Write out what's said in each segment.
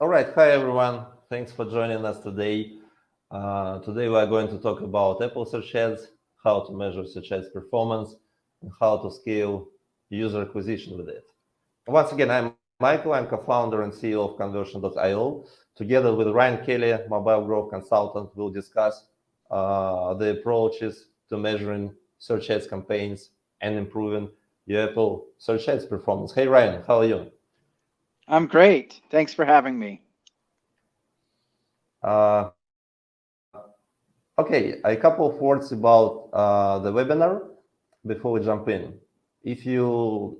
All right, hi everyone. Thanks for joining us today. Today we are going to talk about Apple Search Ads, how to measure Search Ads performance, and how to scale user acquisition with it. Once again, I'm Michael. I'm co-founder and CEO of Conversion.io. Together with Ryan Kelley, mobile growth consultant, we'll discuss the approaches to measuring Search Ads campaigns and improving your Apple Search Ads performance. Hey Ryan, how are you? I'm great. Thanks for having me. Uh, Okay, a couple of words about the webinar before we jump in. If you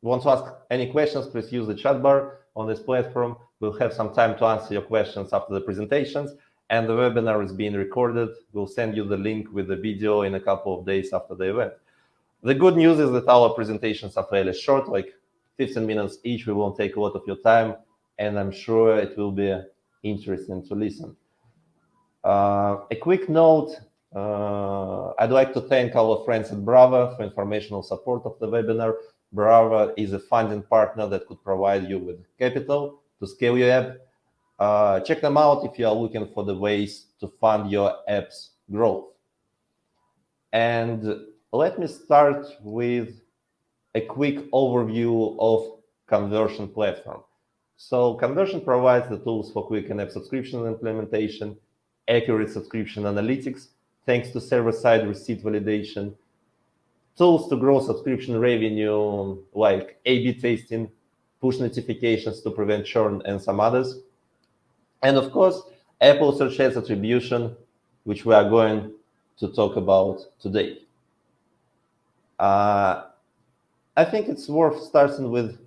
want to ask any questions, please use the chat bar on this platform. We'll have some time to answer your questions after the presentations, and the webinar is being recorded. We'll send you the link with the video in a couple of days after the event. The good news is that our presentations are fairly short, like 15 minutes each. We won't take a lot of your time, and I'm sure it will be interesting to listen. A quick note, I'd like to thank our friends at Brava for informational support of the webinar. Brava is a funding partner that could provide you with capital to scale your app. Check them out if you are looking for the ways to fund your app's growth. And let me start with a quick overview of Conversion platform. So Conversion provides the tools for quick in-app subscription implementation, accurate subscription analytics, thanks to server-side receipt validation, tools to grow subscription revenue like A/B testing, push notifications to prevent churn, and some others. And of course, Apple Search Ads attribution, which we are going to talk about today. I think it's worth starting with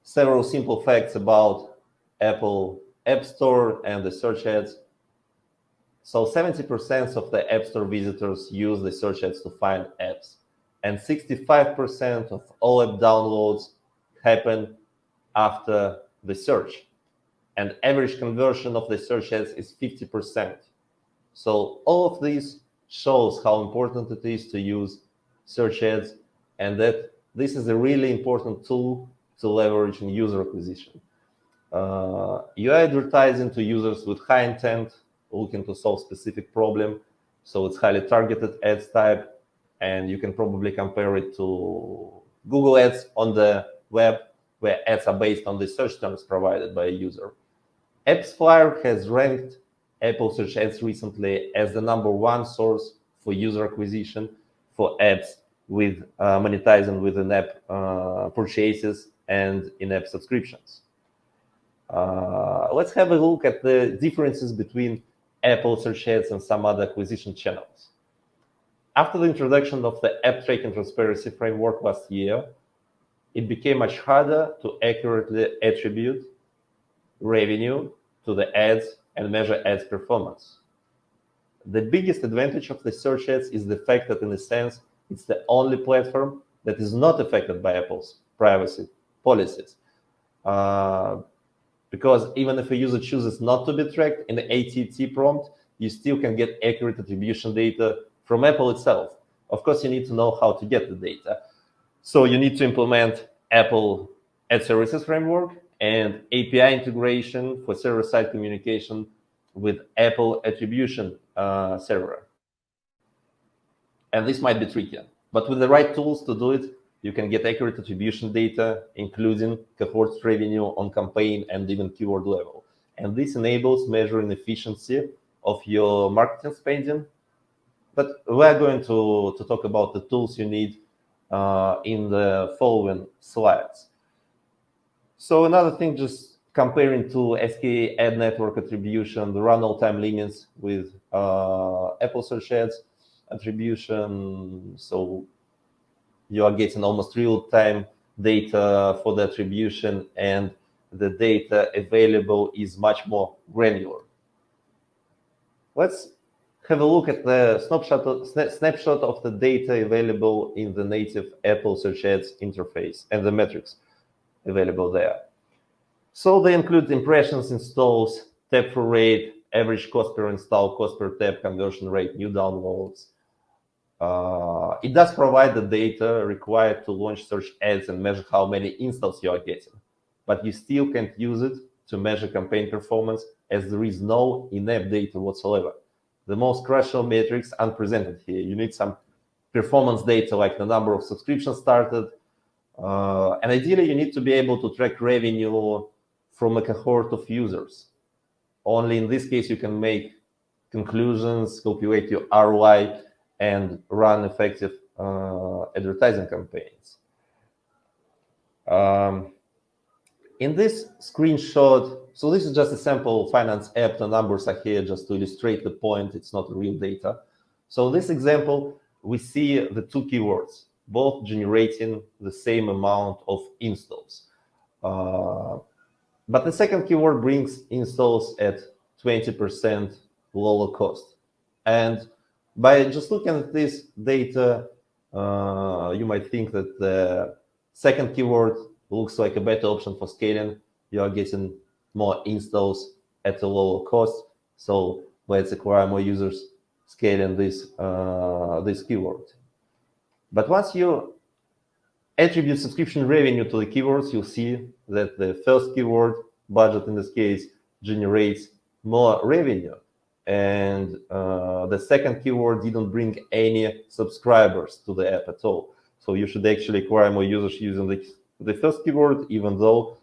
several simple facts about Apple App Store and the search ads. So 70% of the App Store visitors use the search ads to find apps, and 65% of all app downloads happen after the search, and average conversion of the search ads is 50%. So all of this shows how important it is to use search ads, and that this is a really important tool to leverage in user acquisition. You're advertising to users with high intent, looking to solve specific problem. So it's highly targeted ads type, and you can probably compare it to Google Ads on the web, where ads are based on the search terms provided by a user. AppsFlyer has ranked Apple Search Ads recently as the #1 source for user acquisition for apps with monetizing with in-app purchases and in-app subscriptions. Let's have a look at the differences between Apple Search Ads and some other acquisition channels. After the introduction of the App Tracking Transparency Framework last year, it became much harder to accurately attribute revenue to the ads and measure ads performance. The biggest advantage of the search ads is the fact that, in a sense, it's the only platform that is not affected by Apple's privacy policies. Because even if a user chooses not to be tracked in the ATT prompt, you still can get accurate attribution data from Apple itself. Of course, you need to know how to get the data. So you need to implement Apple Ad Services Framework and API integration for server-side communication with Apple Attribution Server. And this might be trickier. But with the right tools to do it, you can get accurate attribution data, including cohort revenue on campaign and even keyword level. And this enables measuring efficiency of your marketing spending. But we're going to talk about the tools you need in the following slides. So another thing, just comparing to SKA ad network attribution, there are no time limits with Apple Search Ads attribution. So you are getting almost real-time data for the attribution, and the data available is much more granular. Let's have a look at the snapshot of the data available in the native Apple Search Ads interface and the metrics available there. So they include impressions, installs, tap-through rate, average cost per install, cost per tap, conversion rate, new downloads. It does provide the data required to launch search ads and measure how many installs you are getting. but you still can't use it to measure campaign performance as there is no in-app data whatsoever. The most crucial metrics aren't presented here. You need some performance data like the number of subscriptions started, and ideally you need to be able to track revenue from a cohort of users. Only in this case you can make conclusions, calculate your ROI, and run effective advertising campaigns. In this screenshot, so this is just a sample finance app. The numbers are here just to illustrate the point. It's not real data. So in this example, we see the two keywords, both generating the same amount of installs. But the second keyword brings installs at 20% lower cost. And by just looking at this data, you might think that the second keyword looks like a better option for scaling. You are getting more installs at a lower cost. So let's acquire more users scaling this keyword. But once you attribute subscription revenue to the keywords, you'll see that the first keyword, budget in this case, generates more revenue. And the second keyword didn't bring any subscribers to the app at all. So you should actually acquire more users using the first keyword, even though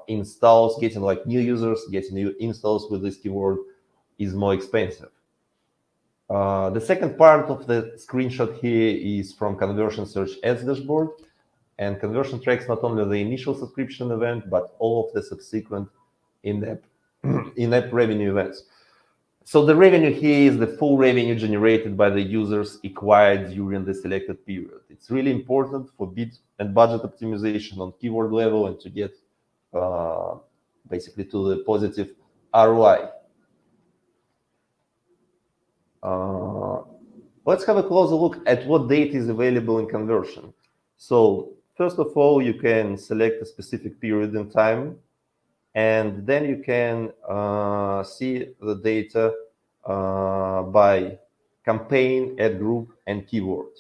installs, getting like new users, getting new installs with this keyword is more expensive. The second part of the screenshot here is from Conversion Search Ads dashboard. And conversion tracks not only the initial subscription event, but all of the subsequent in-app revenue events. So the revenue here is the full revenue generated by the users acquired during the selected period. It's really important for bid and budget optimization on keyword level and to get basically to the positive ROI. Let's have a closer look at what data is available in conversion. So first of all, you can select a specific period in time, and then you can see the data by campaign, ad group, and keyword.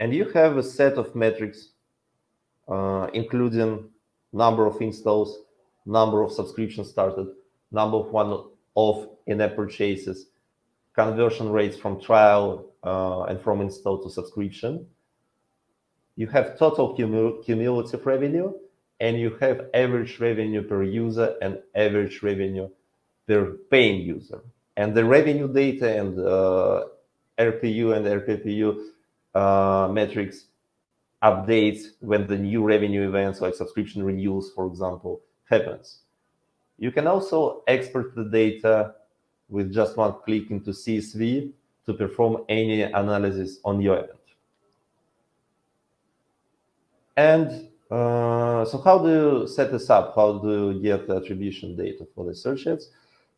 And you have a set of metrics, including number of installs, number of subscriptions started, number of one-off in-app purchases, conversion rates from trial and from install to subscription. You have total cumulative revenue, and you have average revenue per user and average revenue per paying user. And the revenue data and RPU and RPPU metrics updates when the new revenue events like subscription renewals, for example, happens. You can also export the data with just one click into CSV to perform any analysis on your event. And so how do you set this up? How do you get the attribution data for the search ads?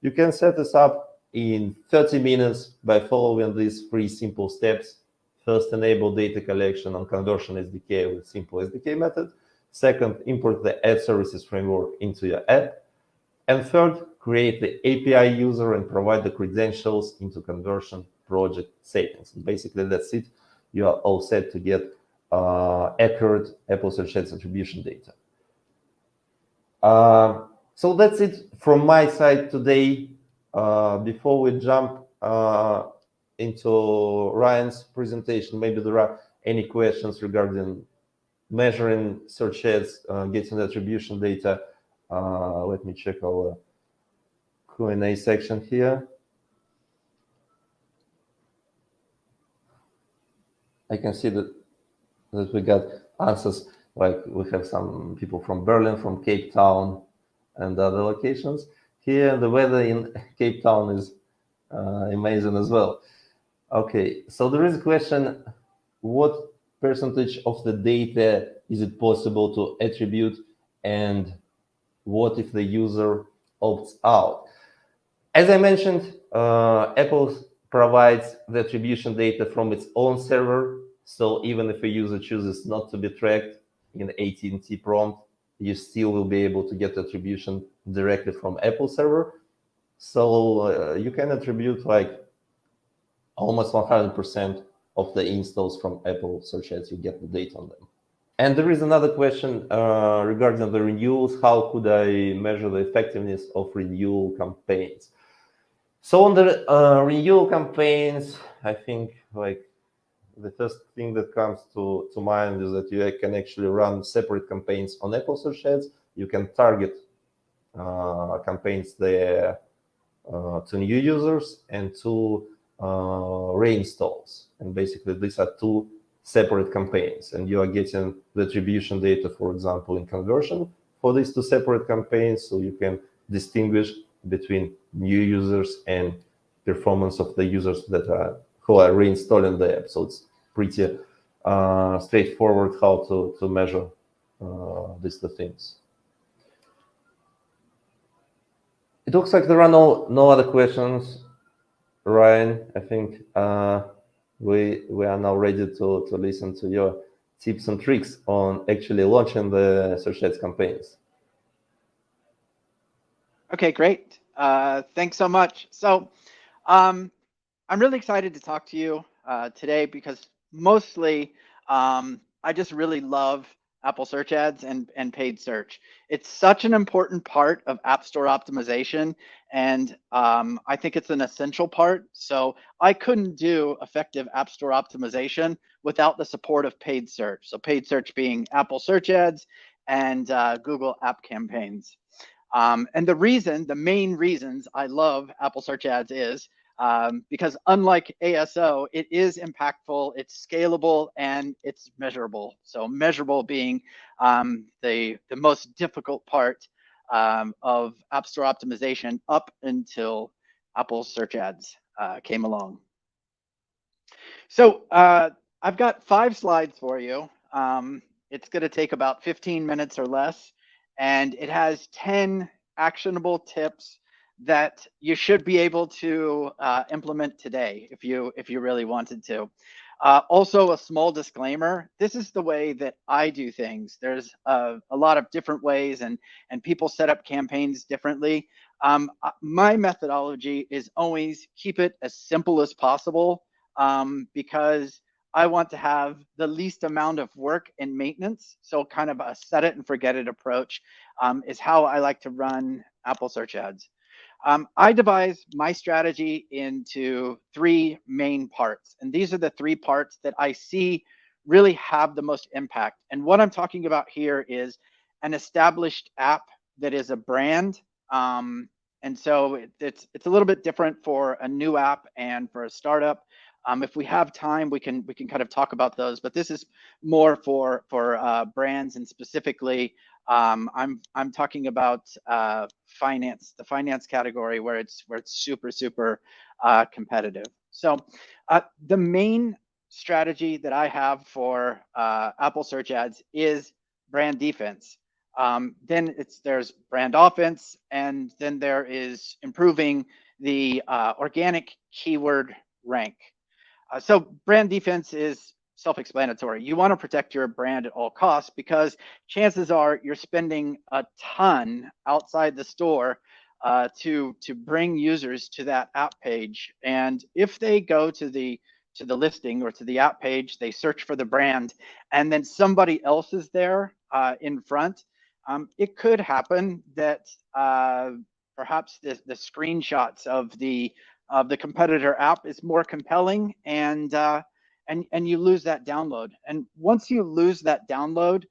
You can set this up in 30 minutes by following these 3 simple steps. First, enable data collection on conversion SDK with simple SDK method. Second, import the ad services framework into your app. And third, create the API user and provide the credentials into conversion project settings. And basically, that's it. You are all set to get accurate Apple Search Ads attribution data. So that's it from my side today. Before we jump into Ryan's presentation, maybe there are any questions regarding measuring search ads, getting attribution data. Let me check our Q&A section here. I can see that we got answers, like we have some people from Berlin, from Cape Town, and other locations. Here, the weather in Cape Town is amazing as well. Okay, so there is a question, what percentage of the data is it possible to attribute, and what if the user opts out? As I mentioned, Apple provides the attribution data from its own server. So even if a user chooses not to be tracked in AT&T prompt, you still will be able to get attribution directly from Apple server. So you can attribute like almost 100% of the installs from Apple search ads, you get the data on them. And there is another question regarding the renewals. How could I measure the effectiveness of renewal campaigns? So on the renewal campaigns, I think like the first thing that comes to mind is that you can actually run separate campaigns on Apple Search Ads. You can target campaigns there to new users and to reinstalls. And basically, these are two separate campaigns, and you are getting the attribution data, for example, in conversion for these two separate campaigns, so you can distinguish between new users and performance of the users that are who are reinstalling the app. So it's pretty straightforward how to measure these two things. It looks like there are no other questions, Ryan. I think we are now ready to listen to your tips and tricks on actually launching the search ads campaigns. Okay, great. Thanks so much. So I'm really excited to talk to you today because mostly I just really love Apple Search Ads and paid search. It's such an important part of App Store optimization, and I think it's an essential part. So I couldn't do effective App Store optimization without the support of paid search. So paid search being Apple Search Ads and Google App Campaigns. And the main reasons I love Apple Search Ads is because unlike ASO, it is impactful, it's scalable, and it's measurable. So measurable being the most difficult part of App Store optimization up until Apple Search Ads came along. So I've got 5 slides for you. It's going to take about 15 minutes or less, and it has 10 actionable tips that you should be able to implement today if you really wanted to. Also, a small disclaimer, this is the way that I do things. There's a lot of different ways, and people set up campaigns differently. My methodology is always keep it as simple as possible because I want to have the least amount of work and maintenance. So kind of a set it and forget it approach is how I like to run Apple Search Ads. I devise my strategy into 3 main parts, and these are the 3 parts that I see really have the most impact. And what I'm talking about here is an established app that is a brand. And so it's a little bit different for a new app and for a startup. If we have time, we can kind of talk about those, but this is more for brands, and specifically I'm talking about finance, the finance category where it's super competitive. So the main strategy that I have for Apple Search Ads is brand defense. Then there's brand offense, and then there is improving the organic keyword rank. So brand defense is self-explanatory. You want to protect your brand at all costs because chances are you're spending a ton outside the store to bring users to that app page. And if they go to the listing or to the app page, they search for the brand, and then somebody else is there in front, it could happen that perhaps the screenshots of the competitor app is more compelling, and you lose that download. And once you lose that download,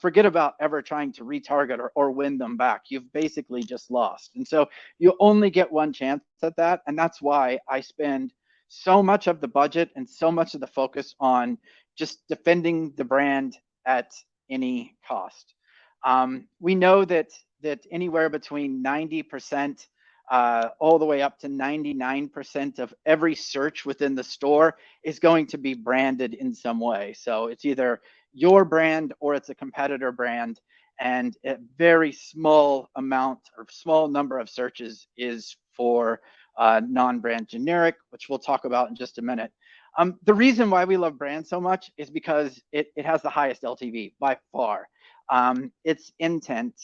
forget about ever trying to retarget or win them back. You've basically just lost. And so you only get one chance at that. And that's why I spend so much of the budget and so much of the focus on just defending the brand at any cost. We know that anywhere between 90% all the way up to 99% of every search within the store is going to be branded in some way. So it's either your brand or it's a competitor brand, and a very small amount or small number of searches is for non-brand generic, which we'll talk about in just a minute. The reason why we love brand so much is because it has the highest LTV by far. Its intent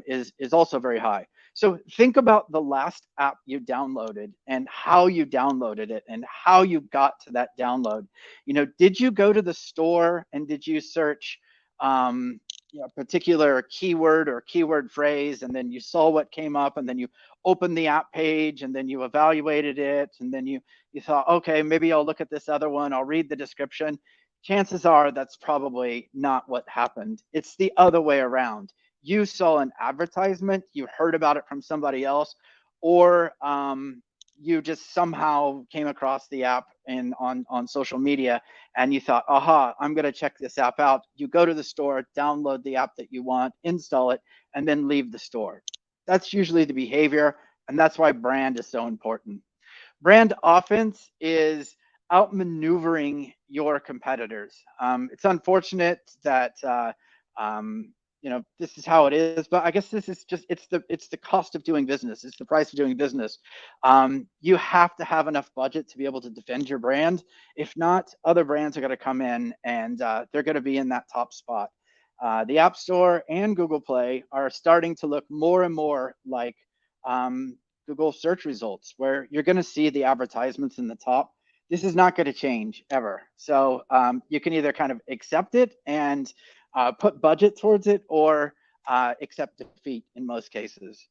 is also very high. So think about the last app you downloaded and how you downloaded it and how you got to that download. You know, did you go to the store and did you search particular keyword or keyword phrase, and then you saw what came up, and then you opened the app page, and then you evaluated it, and then you thought, okay, maybe I'll look at this other one, I'll read the description. Chances are that's probably not what happened. It's the other way around. You saw an advertisement, you heard about it from somebody else, or you just somehow came across the app on social media, and you thought, aha, I'm going to check this app out. You go to the store, download the app that you want, install it, and then leave the store. That's usually the behavior, and that's why brand is so important. Brand offense is outmaneuvering your competitors. It's unfortunate that this is how it is, but I guess this is just it's the cost of doing business. It's the price of doing business. You have to have enough budget to be able to defend your brand. If not, other brands are going to come in, and they're going to be in that top spot. The App Store and Google Play are starting to look more and more like Google search results, where you're going to see the advertisements in the top. This is not going to change ever. So you can either kind of accept it and put budget towards it, or accept defeat in most cases.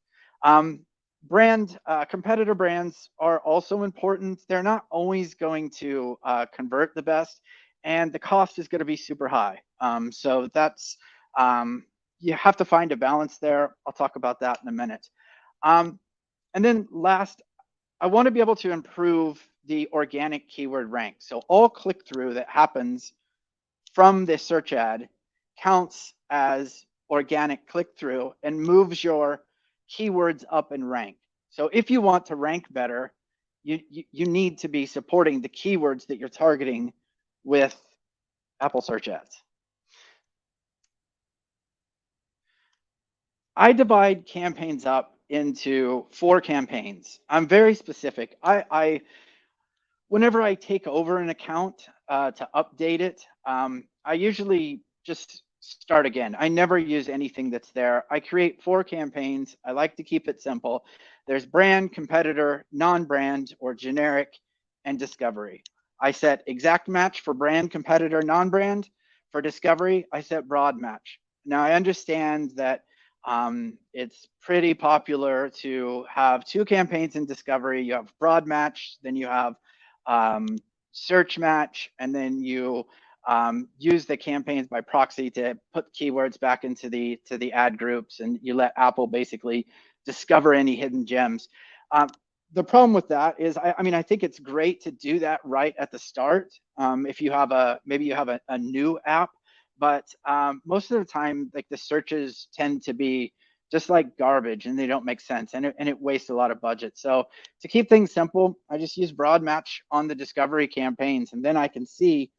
Competitor brands are also important. They're not always going to convert the best, and the cost is going to be super high. So that's you have to find a balance there. I'll talk about that in a minute. And then last, I want to be able to improve the organic keyword rank. So all click-through that happens from this search ad counts as organic click-through and moves your keywords up in rank. So if you want to rank better, you need to be supporting the keywords that you're targeting with Apple search ads. I divide campaigns up into 4 campaigns. I'm very specific. Whenever I take over an account to update it, I usually just start again. I never use anything that's there. I create 4 campaigns. I like to keep it simple. There's brand, competitor, non-brand, or generic, and discovery. I set exact match for brand, competitor, non-brand. For discovery, I set broad match. Now, I understand that it's pretty popular to have 2 campaigns in discovery. You have broad match, then you have search match, and then you use the campaigns by proxy to put keywords back into the ad groups, and you let Apple basically discover any hidden gems. The problem with that is, I think it's great to do that right at the start. If you have maybe you have a new app, but most of the time, like, the searches tend to be just like garbage, and they don't make sense, and it wastes a lot of budget. So to keep things simple, I just use broad match on the discovery campaigns, and then I can see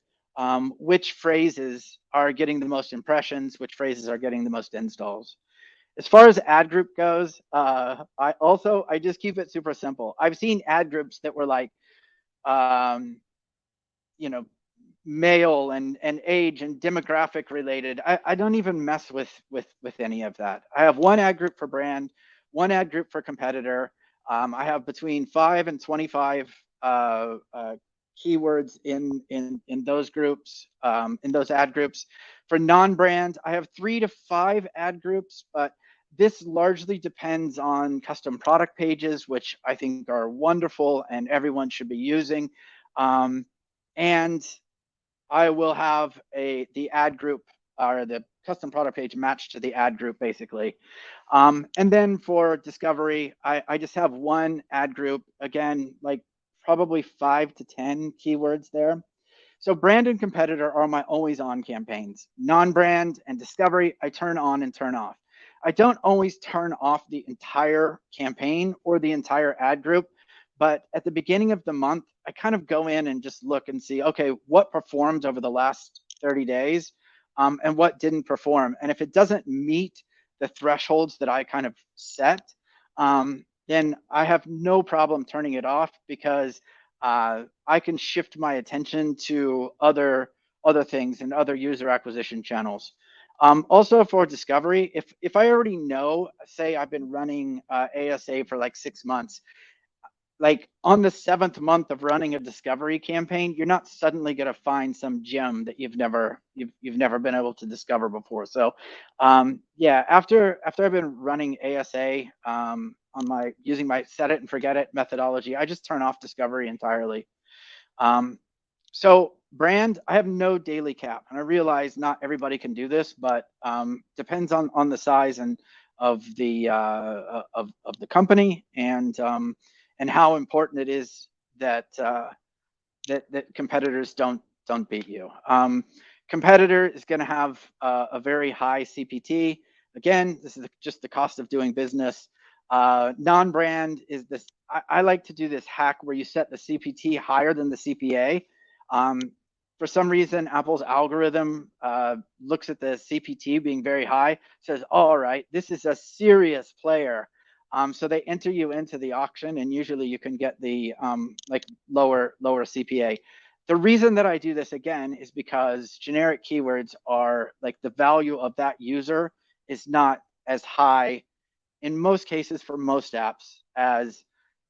which phrases are getting the most impressions, which phrases are getting the most installs. As far as ad group goes, I just keep it super simple. I've seen ad groups that were like, male and age and demographic related. I don't even mess with any of that. I have 1 ad group for brand, 1 ad group for competitor. I have between 5 and 25 keywords in those groups, in those ad groups. For non-brand, I have 3 to 5 ad groups, but this largely depends on custom product pages, which I think are wonderful and everyone should be using. And I will have the ad group, or the custom product page, matched to the ad group, basically. And then for discovery, I just have 1 ad group, again, like probably 5 to 10 keywords there. So brand and competitor are my always on campaigns. Non-brand and discovery, I turn on and turn off. I don't always turn off the entire campaign or the entire ad group, but at the beginning of the month, I kind of go in and just look and see, okay, what performed over the last 30 days and what didn't perform. And if it doesn't meet the thresholds that I kind of set, then I have no problem turning it off, because I can shift my attention to other things and other user acquisition channels. Also for discovery, if I already know, say I've been running ASA for like 6 months, like on the 7th month of running a discovery campaign, you're not suddenly going to find some gem that you've never been able to discover before. So, yeah, after I've been running ASA on my using my set it and forget it methodology, I just turn off discovery entirely. So brand, I have no daily cap, and I realize not everybody can do this, but depends on the size and of the of the company and how important it is that that competitors don't beat you. Competitor is going to have a very high CPT. Again, this is just the cost of doing business. Non-brand is this. I like to do this hack where you set the CPT higher than the CPA. For some reason, Apple's algorithm looks at the CPT being very high, says, oh, all right, this is a serious player. So they enter you into the auction, and usually you can get the like lower CPA. The reason that I do this again is because generic keywords are like the value of that user is not as high in most cases for most apps as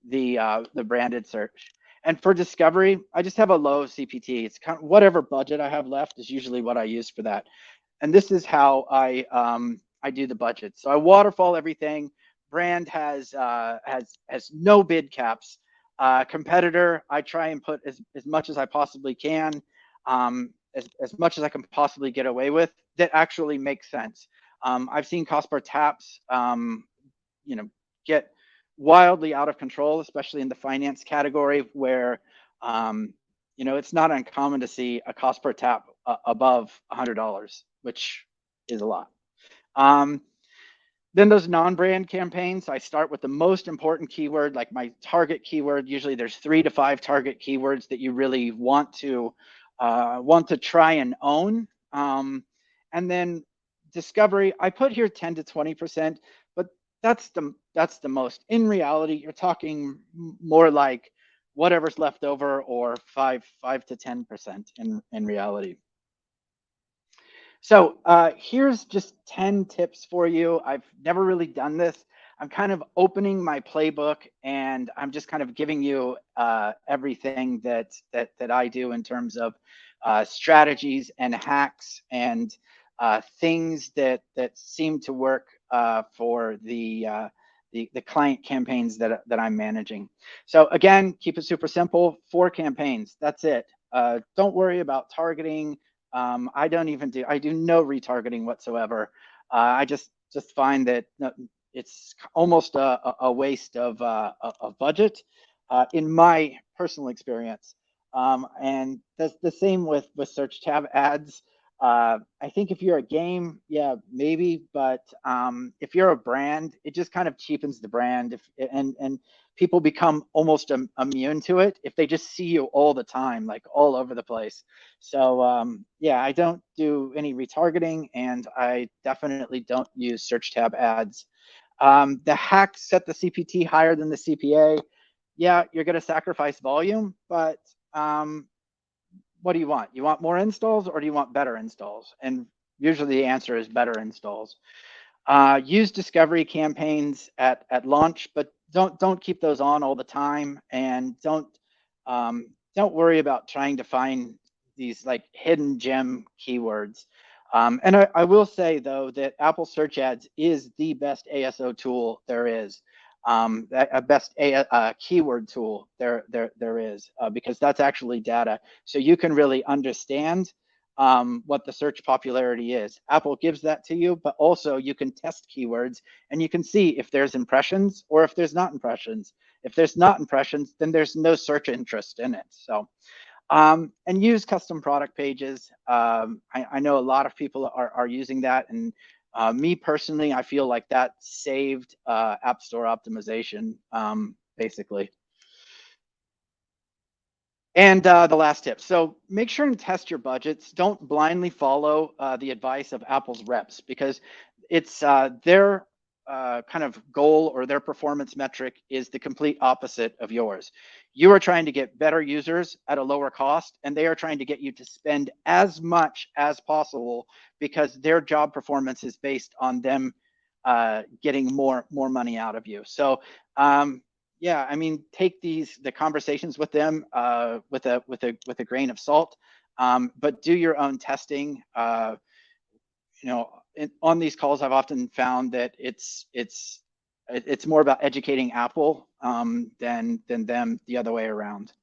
the branded search. And for discovery, I just have a low CPT. It's kind of whatever budget I have left is usually what I use for that. And this is how I do the budget. So I waterfall everything. Brand has no bid caps. Competitor, I try and put as much as I possibly can, as much as I can possibly get away with that actually makes sense. I've seen cost per taps, get wildly out of control, especially in the finance category where, it's not uncommon to see a cost per tap above $100, which is a lot. Then those non-brand campaigns, I start with the most important keyword, like my target keyword. Usually there's 3 to 5 target keywords that you really want to try and own. And then discovery, I put here 10 to 20%, but that's the most. In reality, you're talking more like whatever's left over, or 5 to 10% in reality. So here's just 10 tips for you. I've never really done this. I'm kind of opening my playbook, and I'm just kind of giving you everything that I do in terms of strategies and hacks and things that seem to work for the client campaigns that I'm managing. So again, keep it super simple. 4 campaigns. That's it. Don't worry about targeting. I do no retargeting whatsoever. I just find that it's almost a waste of budget in my personal experience. And that's the same with search tab ads. I think if you're a game, yeah, maybe, but if you're a brand, it just kind of cheapens the brand. And people become almost immune to it if they just see you all the time, like all over the place. So yeah, I don't do any retargeting, and I definitely don't use search tab ads. The hack, set the CPT higher than the CPA. Yeah, you're going to sacrifice volume, but what do you want? You want more installs, or do you want better installs? And usually the answer is better installs. Use discovery campaigns at launch, but don't keep those on all the time, and don't worry about trying to find these like hidden gem keywords. And I will say though that Apple Search Ads is the best ASO tool there is. A best keyword tool there is, because that's actually data, so you can really understand what the search popularity is. Apple gives that to you, but also you can test keywords and you can see if there's impressions or if there's not impressions. If there's not impressions, then there's no search interest in it. So, and use custom product pages. I know a lot of people are using that, and me personally, I feel like that saved App Store optimization, basically. And the last tip. So make sure and test your budgets. Don't blindly follow the advice of Apple's reps, because it's their kind of goal or their performance metric is the complete opposite of yours. You are trying to get better users at a lower cost, and they are trying to get you to spend as much as possible, because their job performance is based on them getting more money out of you. So yeah, I mean, take the conversations with them with a grain of salt, but do your own testing. On these calls, I've often found that it's more about educating Apple than them the other way around.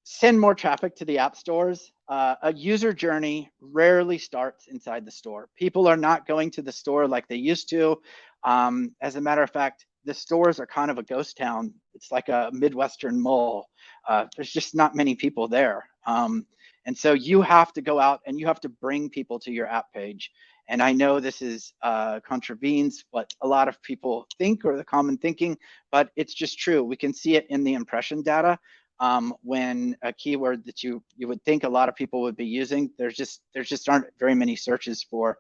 Send more traffic to the app stores. A user journey rarely starts inside the store. People are not going to the store like they used to. As a matter of fact, the stores are kind of a ghost town. It's like a Midwestern mall. There's just not many people there. And so you have to go out and you have to bring people to your app page. And I know this is contravenes what a lot of people think or the common thinking, but it's just true. We can see it in the impression data. When a keyword that you would think a lot of people would be using, there's just aren't very many searches for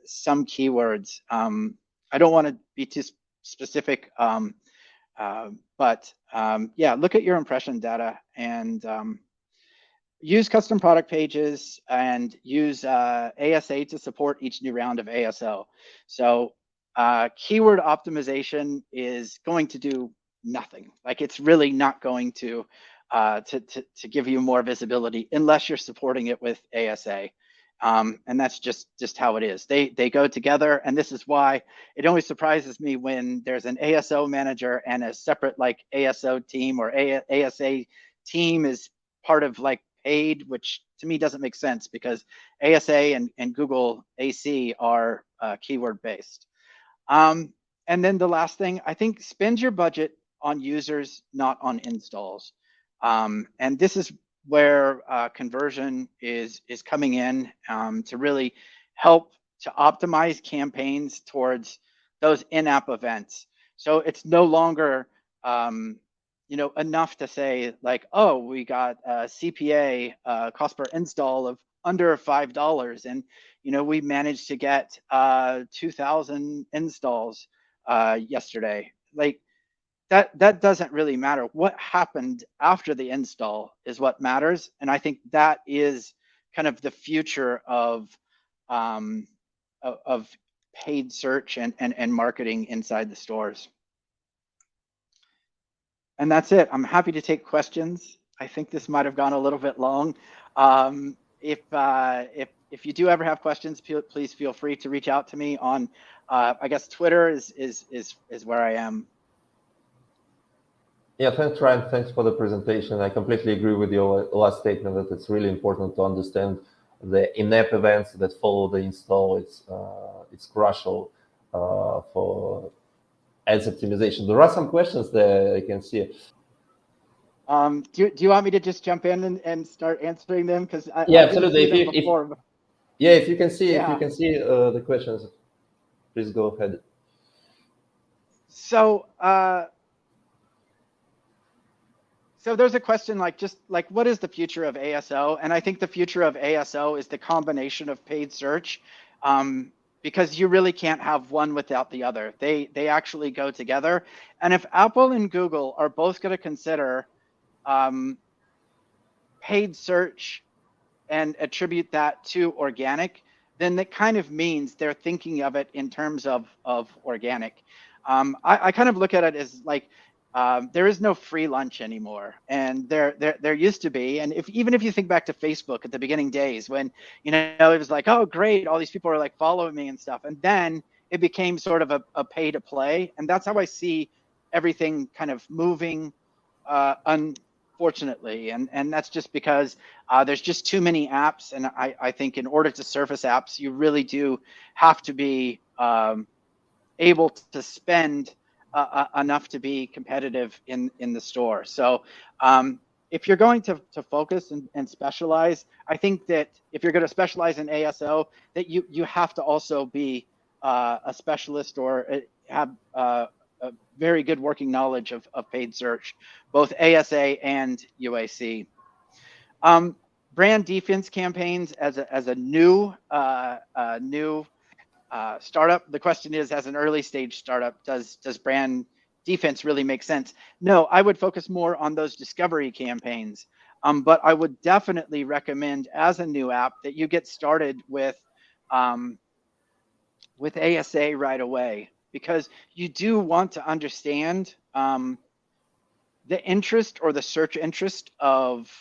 some keywords. I don't want to be too specific, but yeah, look at your impression data and use custom product pages and use ASA to support each new round of ASO. So keyword optimization is going to do nothing. Like it's really not going to give you more visibility unless you're supporting it with ASA. And that's just how it is. They go together, and this is why it always surprises me when there's an ASO manager and a separate like ASO team or ASA team is part of like paid, which to me doesn't make sense because ASA and Google AC are keyword based. And then the last thing, I think spend your budget on users, not on installs. And this is where conversion is coming in to really help to optimize campaigns towards those in-app events. So it's no longer enough to say like, oh, we got a CPA cost per install of under $5, and we managed to get 2,000 installs yesterday. Like that doesn't really matter. What happened after the install is what matters, and I think that is kind of the future of paid search and marketing inside the stores. And that's it. I'm happy to take questions. I think this might have gone a little bit long. If you do ever have questions, please feel free to reach out to me on, I guess Twitter is where I am. Yeah, thanks, Ryan. Thanks for the presentation. I completely agree with your last statement that it's really important to understand the in-app events that follow the install. It's crucial for ads optimization. There are some questions that I can see. Do you want me to just jump in and start answering them? Because yeah, I absolutely. didn't see them before. If you can see the questions, please go ahead. So there's a question like what is the future of ASO? And I think the future of ASO is the combination of paid search, because you really can't have one without the other. They actually go together. And if Apple and Google are both going to consider paid search and attribute that to organic, then that kind of means they're thinking of it in terms of organic. I kind of look at it as like there is no free lunch anymore, and there used to be. And even if you think back to Facebook at the beginning days when it was like, oh great, all these people are like following me and stuff, and then it became sort of a pay to play, and that's how I see everything kind of moving. Unfortunately, and that's just because there's just too many apps, and I think in order to surface apps, you really do have to be able to spend enough to be competitive in the store. So if you're going to focus and specialize, I think that if you're going to specialize in ASO, that you have to also be a specialist or have a very good working knowledge of paid search, both ASA and UAC. Brand defense campaigns as a new startup. The question is, as an early stage startup, does brand defense really make sense? No, I would focus more on those discovery campaigns. But I would definitely recommend as a new app that you get started with ASA right away. because you do want to understand the interest or the search interest of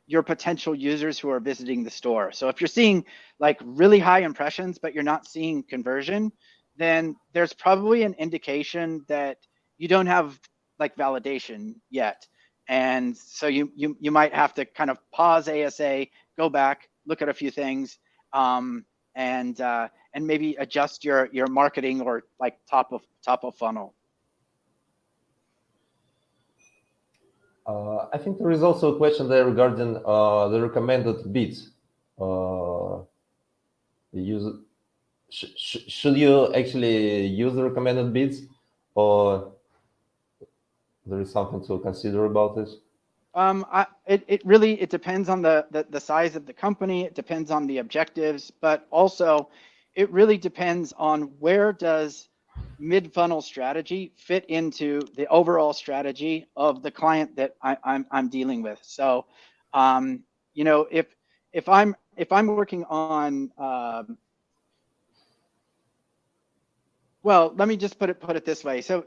your potential users who are visiting the store. So if you're seeing like really high impressions, but you're not seeing conversion, then there's probably an indication that you don't have like validation yet. And so you might have to kind of pause ASA, go back, look at a few things, and maybe adjust your marketing or like top of funnel. I think there is also a question there regarding the recommended bids. Should you actually use the recommended bids, or there is something to consider about this? It really depends on the size of the company. It depends on the objectives, but also it really depends on where does mid-funnel strategy fit into the overall strategy of the client that I'm dealing with. So, you know, if I'm working on, well, let me just put it this way. So,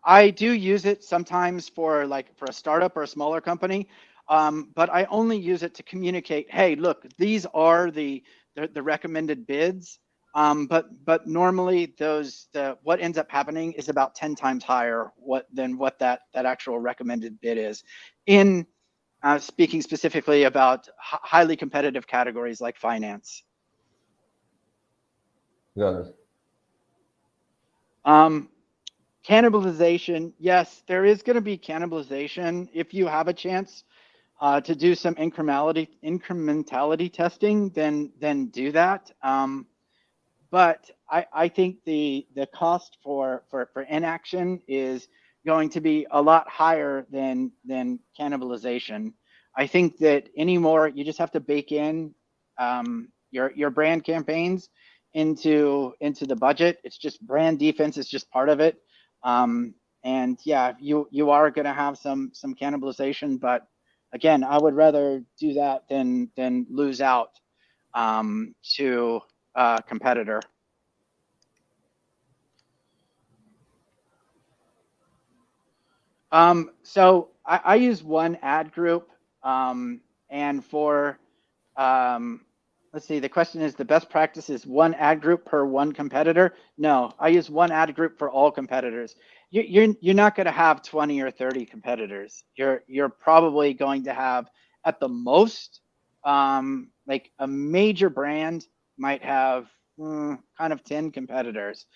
I do use it sometimes for a startup or a smaller company, but I only use it to communicate, hey, look, these are the recommended bids. But normally what ends up happening is about 10 times higher than what that actual recommended bid is. In speaking specifically about highly competitive categories like finance. Got it. Cannibalization, yes, there is going to be cannibalization if you have a chance to do some incrementality testing, then do that. But I think the cost for inaction is going to be a lot higher than cannibalization. I think that anymore you just have to bake in your brand campaigns into the budget. It's just brand defense is just part of it. And yeah, you are going to have some cannibalization, but again, I would rather do that than lose out to a competitor. So I use one ad group, and for let's see, the question is the best practice is one ad group per one competitor. No, I use one ad group for all competitors. You're not going to have 20 or 30 competitors. You're probably going to have at the most, like a major brand might have kind of 10 competitors.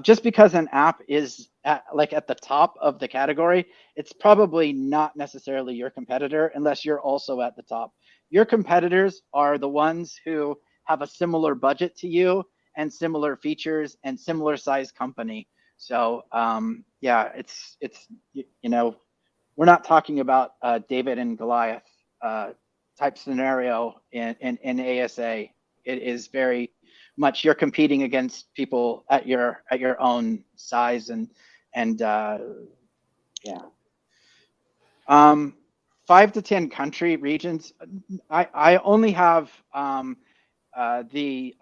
Just because an app is at the top of the category, it's probably not necessarily your competitor unless you're also at the top. Your competitors are the ones who have a similar budget to you and similar features and similar size company. So yeah, it's you know, we're not talking about David and Goliath type scenario in ASA. It is very much you're competing against people at your own size and yeah. 5 to 10 country regions. I only have the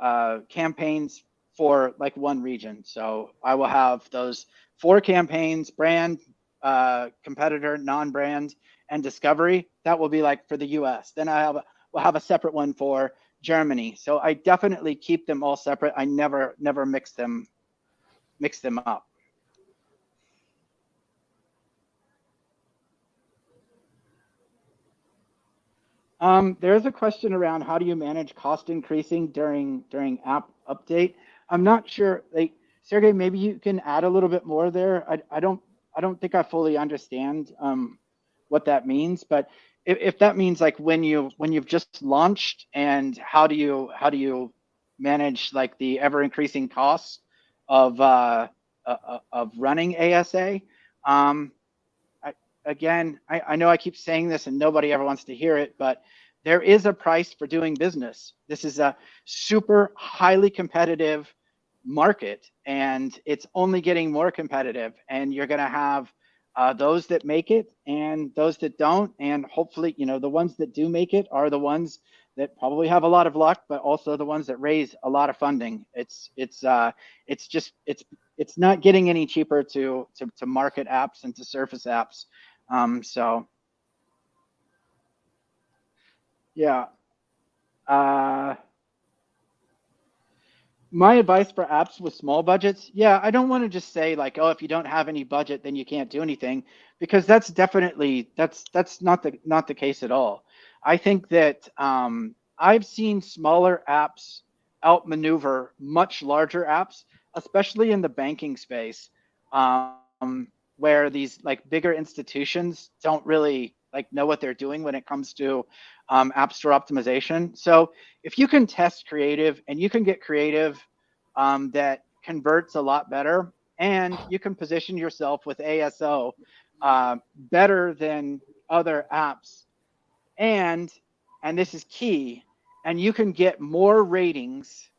campaigns for like one region. So I will have those 4 campaigns: brand, competitor, non-brand, and discovery. That will be like for the US. Then we'll have a separate one for Germany. So I definitely keep them all separate. I never mix them up. There's a question around how do you manage cost increasing during app update. I'm not sure. Like Sergey, maybe you can add a little bit more there. I don't think I fully understand what that means, but if that means like when you've just launched, and how do you manage like the ever increasing costs of running ASA? I know I keep saying this and nobody ever wants to hear it, but there is a price for doing business. This is a super highly competitive market, and it's only getting more competitive. And you're going to have those that make it and those that don't. And hopefully, you know, the ones that do make it are the ones that probably have a lot of luck, but also the ones that raise a lot of funding. It's not getting any cheaper to market apps and to surface apps. So yeah. My advice for apps with small budgets, yeah, I don't want to just say like, oh, if you don't have any budget, then you can't do anything, because that's definitely that's not the case at all. I think that I've seen smaller apps outmaneuver much larger apps, especially in the banking space, where these like bigger institutions don't really like know what they're doing when it comes to app store optimization. So if you can test creative and you can get creative that converts a lot better, and you can position yourself with ASO better than other apps, and this is key, and you can get more ratings,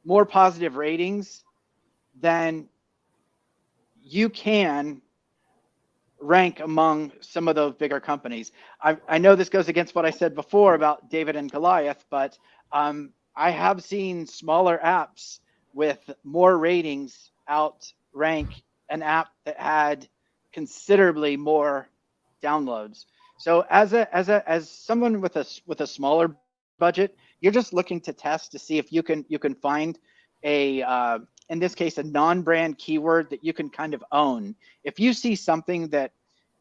more positive ratings, than you can rank among some of those bigger companies. I know this goes against what I said before about David and Goliath, but I have seen smaller apps with more ratings outrank an app that had considerably more downloads. So as someone with a smaller budget, you're just looking to test to see if you can find a in this case a non-brand keyword that you can kind of own. If you see something that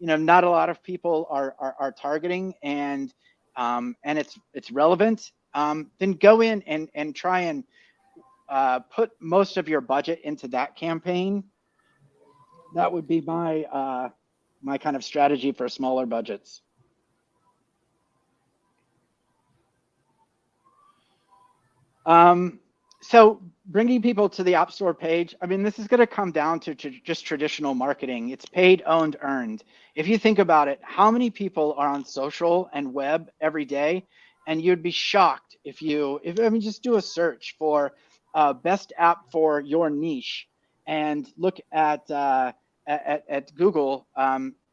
not a lot of people are targeting, and it's relevant, then go in and try and put most of your budget into that campaign. That would be my my kind of strategy for smaller budgets. So bringing people to the App Store page, I mean, this is going to come down to just traditional marketing. It's paid, owned, earned. If you think about it, how many people are on social and web every day? And you'd be shocked if I mean, just do a search for best app for your niche, and look at Google,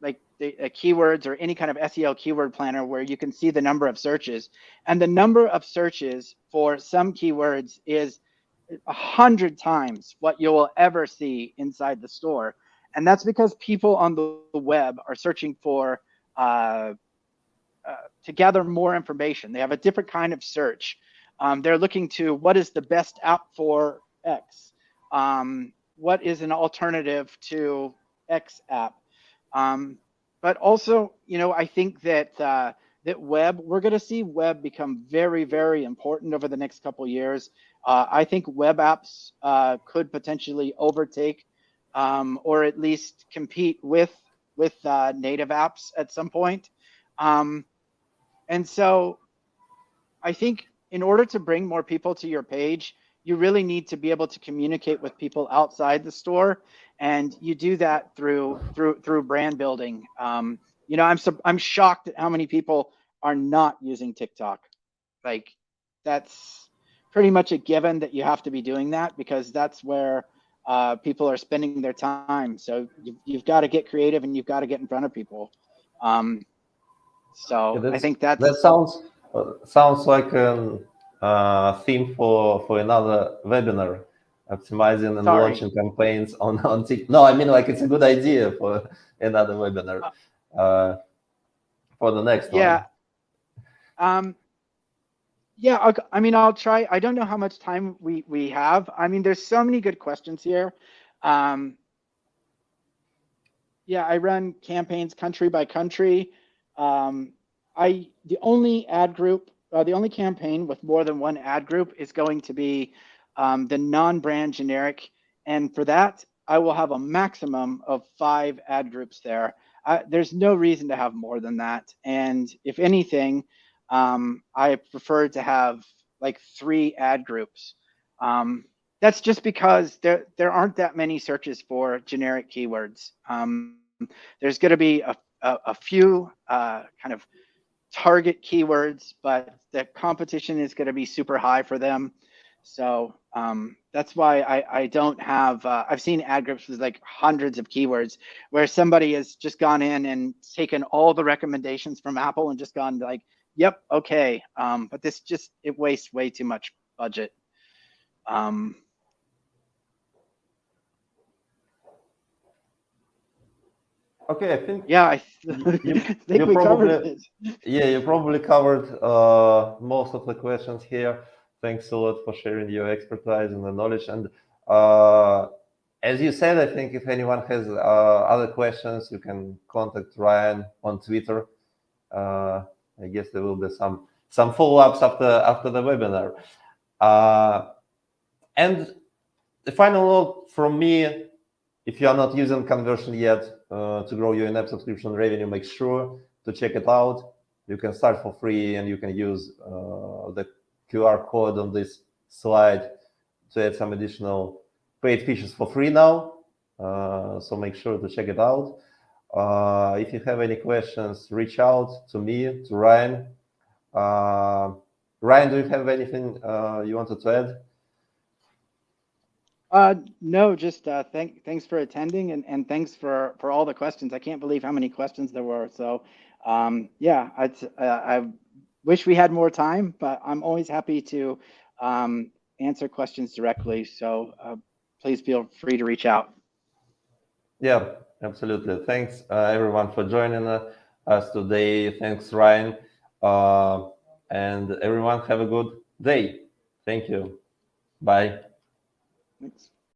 like the keywords or any kind of SEO keyword planner, where you can see the number of searches, and the number of searches for some keywords is 100 times what you will ever see inside the store. And that's because people on the web are searching for to gather more information. They have a different kind of search. They're looking to what is the best app for X. What is an alternative to X app? But also, I think that that we're going to see web become very, very important over the next couple of years. I think web apps could potentially overtake or at least compete with native apps at some point. And so I think in order to bring more people to your page, you really need to be able to communicate with people outside the store, and you do that through brand building. I'm shocked at how many people are not using TikTok. Like, that's pretty much a given that you have to be doing that, because that's where people are spending their time. So you've got to get creative, and you've got to get in front of people. So Yeah, I think that sounds like a theme for another webinar, optimizing and sorry. launching campaigns on TikTok. No, I mean, like, it's a good idea for another webinar, for the next Yeah. one. Yeah, I mean, I'll try. I don't know how much time we have. I mean, there's so many good questions here. Yeah, I run campaigns country by country. The only ad group, the only campaign with more than one ad group is going to be the non-brand generic, and for that, I will have a maximum of 5 ad groups there. There's no reason to have more than that, and if anything, I prefer to have like 3 ad groups. That's just because there aren't that many searches for generic keywords. There's going to be a few kind of target keywords, but the competition is going to be super high for them. So that's why I don't have, I've seen ad groups with like hundreds of keywords, where somebody has just gone in and taken all the recommendations from Apple and just gone like Yep. Okay. But this just, it wastes way too much budget. Okay, I think Yeah, I you think we covered it. yeah, you probably covered most of the questions here. Thanks a lot for sharing your expertise and the knowledge. And as you said, I think if anyone has other questions, you can contact Ryan on Twitter. I guess there will be some follow-ups after the webinar. And the final note from me: if you are not using conversion yet to grow your in-app subscription revenue, make sure to check it out. You can start for free, and you can use the QR code on this slide to add some additional paid features for free now. So make sure to check it out. If you have any questions, reach out to me, to Ryan. Ryan, do you have anything you wanted to add? No, just thanks for attending, and thanks for all the questions. I can't believe how many questions there were. So yeah, I wish we had more time, but I'm always happy to answer questions directly. So please feel free to reach out. Yeah, absolutely. Thanks everyone for joining us today. Thanks, Ryan. And everyone have a good day. Thank you. Bye. Thanks.